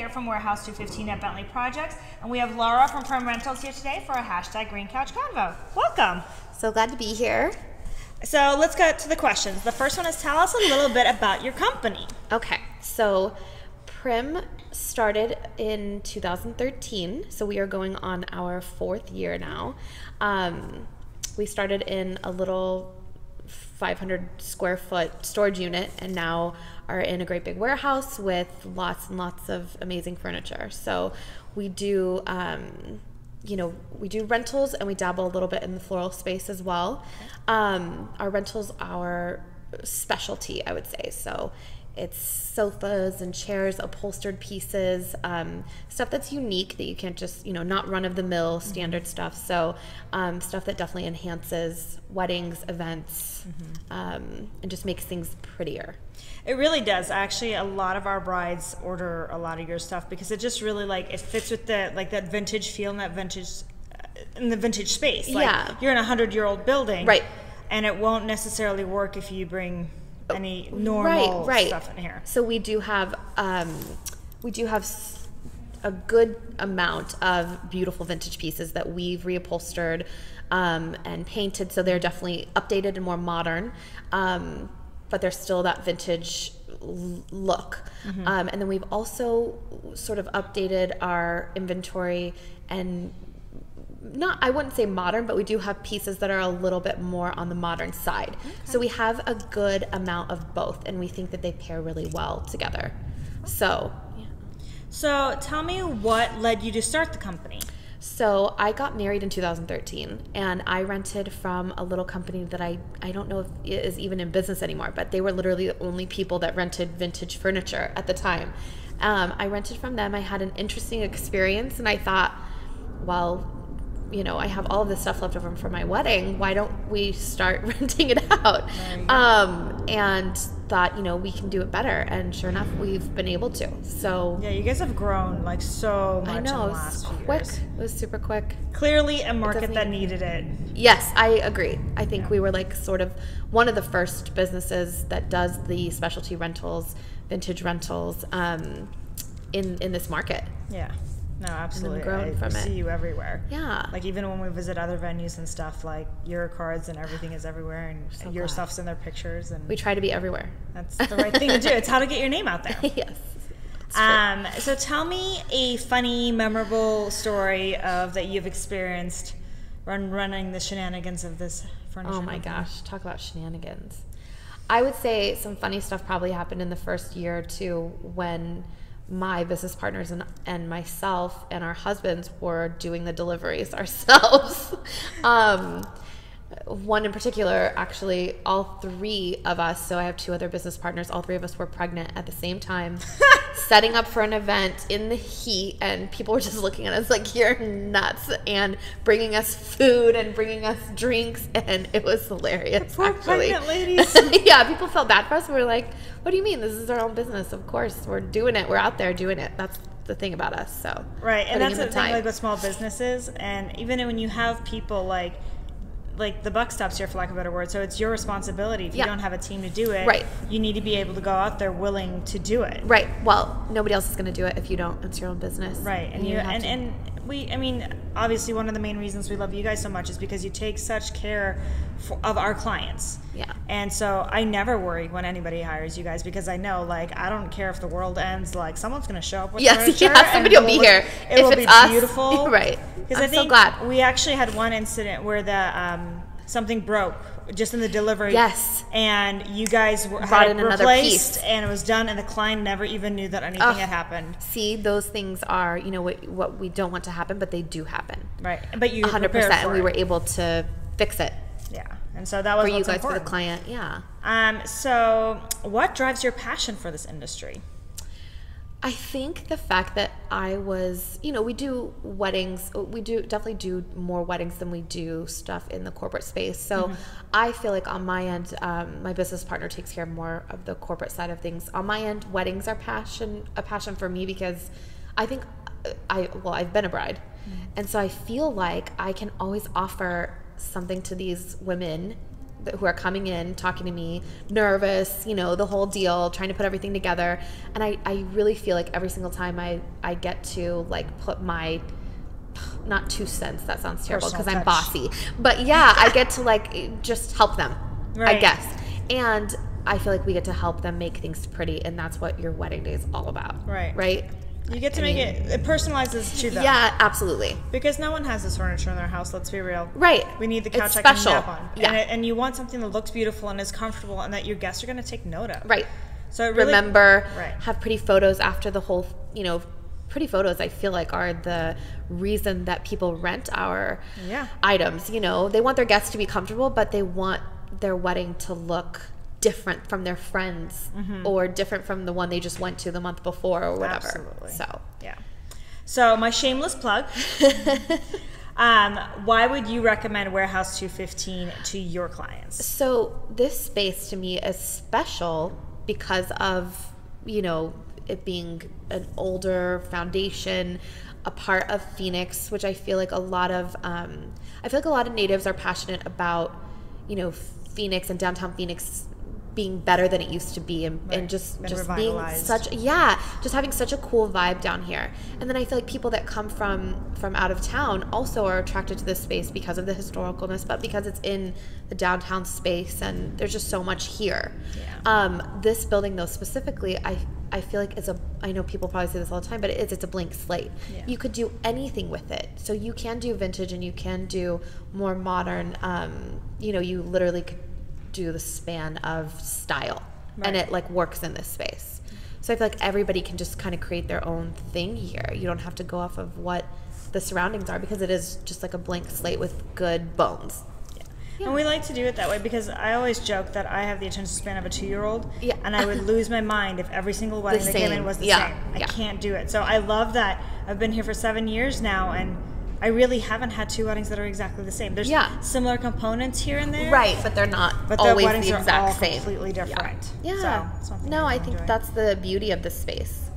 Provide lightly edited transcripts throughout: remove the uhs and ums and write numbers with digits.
here from Warehouse 215 at Bentley Projects, and we have Laura from Prim Rentals here today for a #Green Couch Convo. Welcome. So glad to be here. So let's get to the questions. The first one is, tell us a little bit about your company. Okay, so Prim started in 2013, so we are going on our 4th year now. We started in a little 500 square foot storage unit and now are in a great big warehouse with lots and lots of amazing furniture. So we do, we do rentals and we dabble a little bit in the floral space as well. Our rentals are specialty, I would say. So it's sofas and chairs, upholstered pieces, stuff that's unique that you can't just, not run-of-the-mill standard stuff. So stuff that definitely enhances weddings, events, and just makes things prettier. It really does. Actually, a lot of our brides order a lot of your stuff because it just really it fits with the that vintage feel and that vintage in the vintage space. Yeah, you're in a 100-year-old building, right? And it won't necessarily work if you bring any normal stuff in here. So we do have a good amount of beautiful vintage pieces that we've reupholstered and painted, so they're definitely updated and more modern, but they're still that vintage look. And then we've also sort of updated our inventory and I wouldn't say modern, but we do have pieces that are a little bit more on the modern side. Okay. So we have a good amount of both, and we think that they pair really well together. So, yeah. So tell me what led you to start the company. So I got married in 2013, and I rented from a little company that I don't know if it is even in business anymore, but they were literally the only people that rented vintage furniture at the time. I rented from them. I had an interesting experience, and I thought, well, I have all of this stuff left over from my wedding. Why don't we start renting it out? And thought, we can do it better. And sure enough, we've been able to. So yeah, you guys have grown so much. I know, in the last few years. It was super quick. Clearly a market that needed it. Yes, I agree. I think we were sort of one of the first businesses that does the specialty rentals, vintage rentals, in this market. Yeah. No, absolutely. I see you everywhere. Yeah. Even when we visit other venues and stuff, your cards and everything is everywhere, and your stuff's in their pictures. And we try to be everywhere. That's the right thing to do. It's how to get your name out there. Yes. So tell me a funny, memorable story that you've experienced running the shenanigans of this furniture. Oh my gosh, talk about shenanigans. I would say some funny stuff probably happened in the first year or two when my business partners and myself and our husbands were doing the deliveries ourselves. One in particular, actually, all 3 of us, so I have 2 other business partners, all 3 of us were pregnant at the same time, setting up for an event in the heat, and people were just looking at us like, you're nuts, and bringing us food and bringing us drinks, and it was hilarious, poor actually. Pregnant ladies. Yeah, people felt bad for us. We were like, what do you mean? This is our own business. Of course, we're doing it. We're out there doing it. That's the thing about us. So right, and that's the thing with small businesses, and even when you have people like the buck stops here, for lack of a better word. So it's your responsibility. If you don't have a team to do it, you need to be able to go out there willing to do it. Right. Well, nobody else is going to do it if you don't. It's your own business. Right. And obviously one of the main reasons we love you guys so much is because you take such care of our clients. Yeah. And so I never worry when anybody hires you guys because I know, I don't care if the world ends, someone's going to show up with furniture. Yeah, somebody will be here. It will be beautiful. Right. Because I think so glad. We actually had one incident where something broke just in the delivery. Yes. And you guys had it replaced, and it was done, and the client never even knew that anything had happened. See, those things are, what we don't want to happen, but they do happen. Right. But you 100%, and we were able to fix it. Yeah. And so that was for you guys, important. for the client. Yeah. So what drives your passion for this industry? I think the fact that I was, we do weddings, we definitely do more weddings than we do stuff in the corporate space. So I feel like on my end, my business partner takes care more of the corporate side of things. On my end, weddings are a passion for me because I think I've been a bride. And so I feel like I can always offer something to these women who are coming in, talking to me, nervous, you know, the whole deal, trying to put everything together. And I really feel like every single time I get to like put my, not 2 cents, that sounds terrible because I'm bossy, but yeah, I get to like just help them, I guess. And I feel like we get to help them make things pretty, and that's what your wedding day is all about. Right? You get to make it personalizes to them. Yeah, absolutely. Because no one has this furniture in their house, let's be real. Right. We need the couch I can nap on. Yeah. And you want something that looks beautiful and is comfortable and that your guests are going to take note of. Right. So it really, remember, have pretty photos after the whole, you know, pretty photos I feel like are the reason that people rent our items. You know, they want their guests to be comfortable, but they want their wedding to look different from their friends or different from the one they just went to the month before or whatever. Absolutely. So yeah. So my shameless plug. Why would you recommend Warehouse 215 to your clients? So this space to me is special because of, you know, it being an older foundation, a part of Phoenix, which I feel like a lot of natives are passionate about, you know, Phoenix and downtown Phoenix being better than it used to be, and just being just having such a cool vibe down here. And then I feel like people that come from out of town also are attracted to this space because of the historicalness, but because it's in the downtown space and there's just so much here. This building though specifically, I feel like I know people probably say this all the time, but it's a blank slate. You could do anything with it. So you can do vintage and you can do more modern. You know, you literally could do the span of style, and it like works in this space. So I feel like everybody can just kind of create their own thing here. You don't have to go off of what the surroundings are because it is just like a blank slate with good bones. And we like to do it that way because I always joke that I have the attention span of a 2-year-old, and I would lose my mind if every single wedding that came in was the same. I can't do it. So I love that. I've been here for 7 years now, and I really haven't had 2 weddings that are exactly the same. There's similar components here and there, but they're not but always the weddings the exact are all same. Completely different. So no, I think that's the beauty of this space.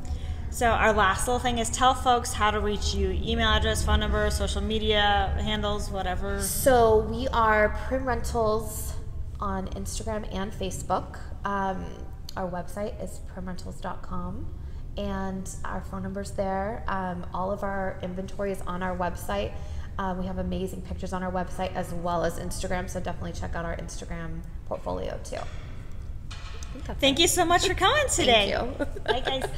So our last little thing is tell folks how to reach you. Email address, phone number, social media handles, whatever. So we are Prim Rentals on Instagram and Facebook. Our website is primrentals.com. And our phone number's there. All of our inventory is on our website. We have amazing pictures on our website as well as Instagram, so definitely check out our Instagram portfolio too. Thank you so much for coming today. Thank you. Bye, guys.